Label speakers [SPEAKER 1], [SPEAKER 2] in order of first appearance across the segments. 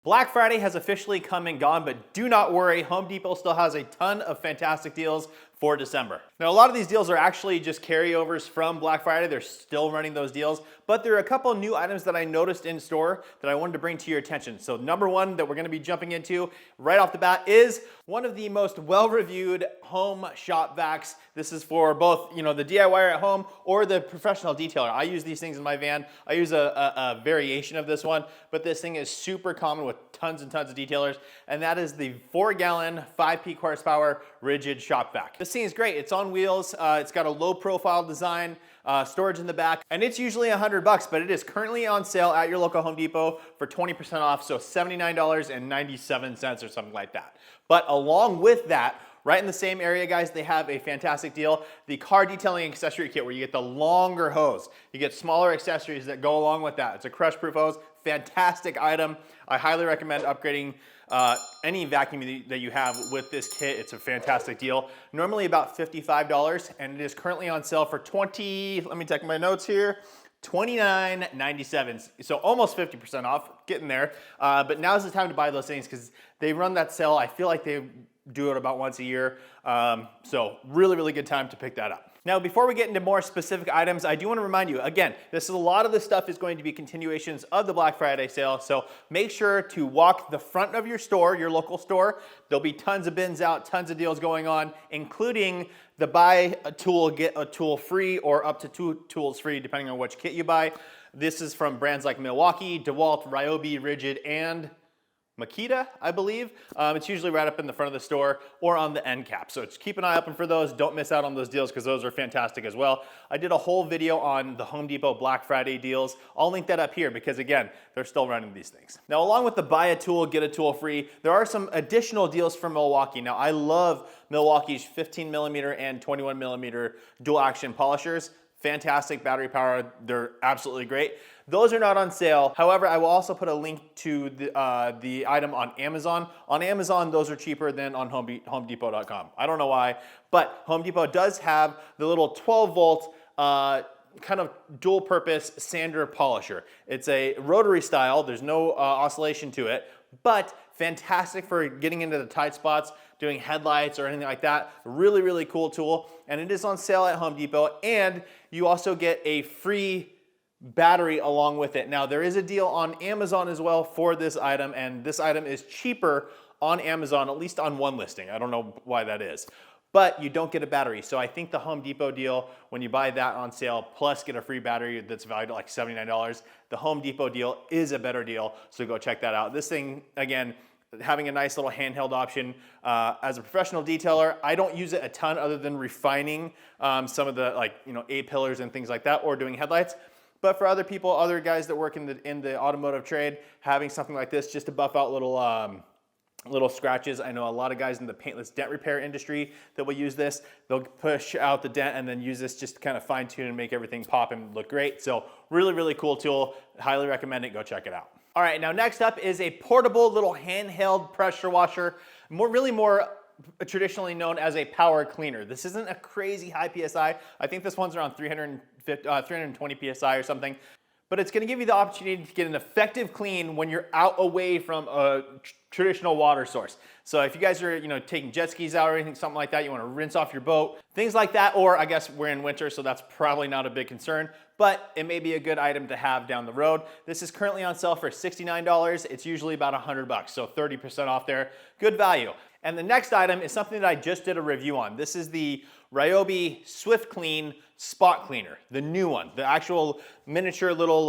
[SPEAKER 1] Black Friday has officially come and gone, but do not worry, Home Depot still has a ton of fantastic deals for December. Now, a lot of these deals are actually just carryovers from Black Friday. They're still running those deals, but there are a couple new items that I noticed in store that I wanted to bring to your attention. So number one that we're gonna be jumping into right off the bat is one of the most well-reviewed home shop vacs. This is for both, the DIYer at home or the professional detailer. I use these things in my van. I use a variation of this one, but this thing is super common with tons and tons of detailers, and that is the 4-gallon, 5 peak horsepower rigid shop vac. This thing is great. It's on wheels. It's got a low profile design, storage in the back, and it's usually $100, but it is currently on sale at your local Home Depot for 20% off, so $79.97 or something like that. But along with that, right in the same area, guys, they have a fantastic deal. The car detailing accessory kit where you get the longer hose. You get smaller accessories that go along with that. It's a crush-proof hose. Fantastic item. I highly recommend upgrading any vacuum that you have with this kit. It's a fantastic deal. Normally about $55, and it is currently on sale for let me check my notes here, $29.97, so almost 50% off, getting there. But now's the time to buy those things because they run that sale. I feel like they do it about once a year. So really, really good time to pick that up. Now, before we get into more specific items, I do want to remind you, again, a lot of this stuff is going to be continuations of the Black Friday sale. So make sure to walk the front of your store, your local store. There'll be tons of bins out, tons of deals going on, including the buy a tool, get a tool free, or up to 2 tools free, depending on which kit you buy. This is from brands like MILWAUKEE, DeWalt, RYOBI, Rigid, and Makita, I believe. It's usually right up in the front of the store or on the end cap. So just keep an eye open for those. Don't miss out on those deals because those are fantastic as well. I did a whole video on the Home Depot Black Friday deals. I'll link that up here because, again, they're still running these things. Now, along with the buy a tool, get a tool free, there are some additional deals from Milwaukee. Now, I love Milwaukee's 15mm and 21mm dual action polishers. Fantastic battery power. They're absolutely great. Those are not on sale. However, I will also put a link to the item on Amazon. On Amazon, those are cheaper than on HomeDepot.com. I don't know why, but Home Depot does have the little 12-volt kind of dual purpose sander polisher. It's a rotary style. There's no oscillation to it, but fantastic for getting into the tight spots, doing headlights or anything like that. Really, really cool tool. And it is on sale at Home Depot. And you also get a free battery along with it. Now, there is a deal on Amazon as well for this item, and this item is cheaper on Amazon, at least on one listing. I don't know why that is, but you don't get a battery. So I think the Home Depot deal, when you buy that on sale, plus get a free battery that's valued at like $79, the Home Depot deal is a better deal, so go check that out. This thing, again, having a nice little handheld option. As a professional detailer, I don't use it a ton other than refining some of the A-pillars and things like that, or doing headlights. But for other people, other guys that work in the automotive trade, having something like this just to buff out little scratches. I know a lot of guys in the paintless dent repair industry that will use this. They'll push out the dent and then use this just to kind of fine tune and make everything pop and look great. So really, really cool tool. Highly recommend it. Go check it out. All right, now next up is a portable little handheld pressure washer, more traditionally known as a power cleaner. This isn't a crazy high PSI. I think this one's around 320 PSI or something, but it's gonna give you the opportunity to get an effective clean when you're out away from a traditional water source. So if you guys are taking jet skis out or anything, something like that, you wanna rinse off your boat, things like that, or I guess we're in winter, so that's probably not a big concern, but it may be a good item to have down the road. This is currently on sale for $69. It's usually about $100, so 30% off there. Good value. And the next item is something that I just did a review on. This is the RYOBI Swift Clean Spot Cleaner, the new one, the actual miniature little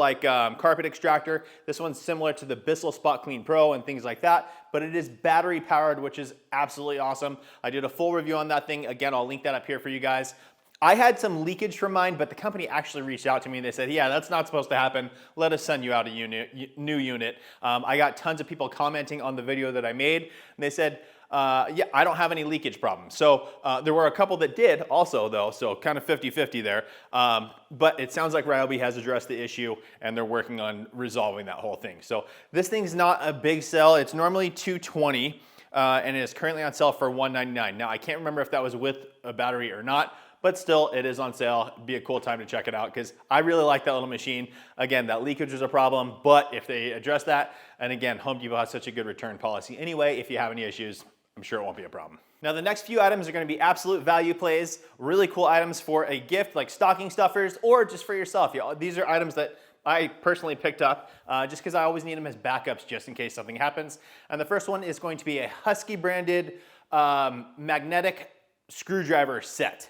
[SPEAKER 1] carpet extractor. This one's similar to the Bissell Spot Clean Pro and things like that, but it is battery powered, which is absolutely awesome. I did a full review on that thing. Again, I'll link that up here for you guys. I had some leakage from mine, but the company actually reached out to me and they said, yeah, that's not supposed to happen. Let us send you out a new unit. I got tons of people commenting on the video that I made, and they said, yeah, I don't have any leakage problems. So there were a couple that did also though, so kind of 50-50 there. But it sounds like RYOBI has addressed the issue and they're working on resolving that whole thing. So this thing's not a big sell. It's normally $220 and it is currently on sale for $199. Now I can't remember if that was with a battery or not, but still it is on sale. It'd be a cool time to check it out because I really like that little machine. Again, that leakage is a problem, but if they address that, and again, Home Depot has such a good return policy anyway, if you have any issues, I'm sure it won't be a problem. Now the next few items are gonna be absolute value plays, really cool items for a gift like stocking stuffers or just for yourself. These are items that I personally picked up just because I always need them as backups just in case something happens. And the first one is going to be a Husky branded magnetic screwdriver set.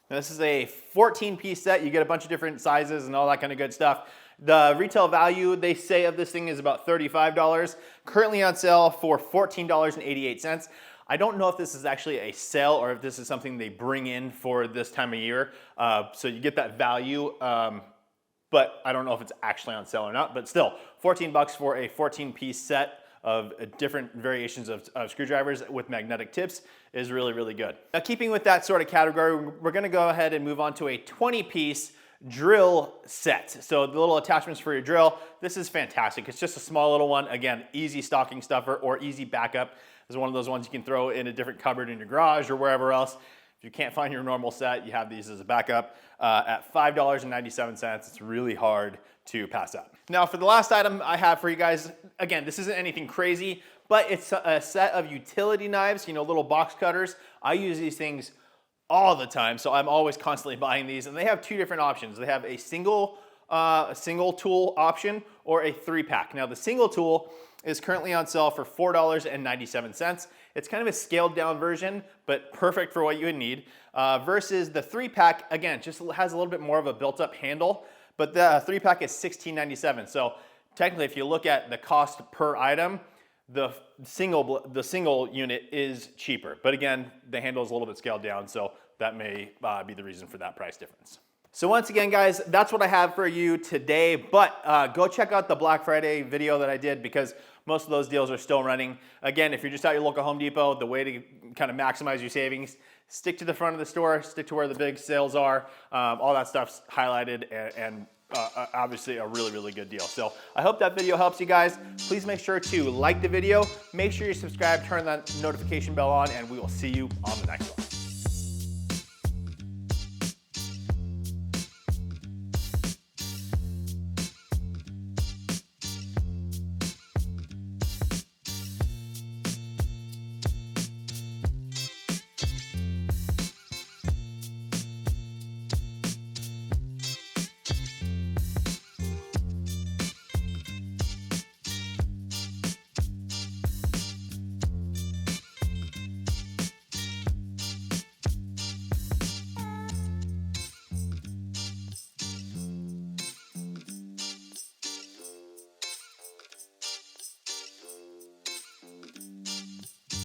[SPEAKER 1] Now this is a 14-piece set. You get a bunch of different sizes and all that kind of good stuff. The retail value, they say, of this thing is about $35. Currently on sale for $14.88. I don't know if this is actually a sale or if this is something they bring in for this time of year. So you get that value, but I don't know if it's actually on sale or not. But still, 14 bucks for a 14-piece set of different variations of screwdrivers with magnetic tips is really, really good. Now, keeping with that sort of category, we're gonna go ahead and move on to a 20-piece drill set. So the little attachments for your drill, this is fantastic. It's just a small little one. Again, easy stocking stuffer or easy backup. This is one of those ones you can throw in a different cupboard in your garage or wherever else. If you can't find your normal set, you have these as a backup at $5.97. It's really hard to pass up. Now for the last item I have for you guys, again, this isn't anything crazy, but it's a set of utility knives, you know, little box cutters. I use these things all the time, so I'm always constantly buying these, and they have two different options. They have a single tool option or a 3-pack. Now the single tool is currently on sale for $4.97. It's kind of a scaled down version, but perfect for what you would need. Versus the 3-pack, again, just has a little bit more of a built up handle, but the 3-pack is $16.97. So technically, if you look at the cost per item, the single unit is cheaper. But again, the handle is a little bit scaled down, so that may be the reason for that price difference. So once again, guys, that's what I have for you today, but go check out the Black Friday video that I did because most of those deals are still running. Again, if you're just at your local Home Depot, the way to kind of maximize your savings, stick to the front of the store, stick to where the big sales are. All that stuff's highlighted and obviously a really, really good deal. So I hope that video helps you guys. Please make sure to like the video, make sure you subscribe, turn that notification bell on, and we will see you on the next one.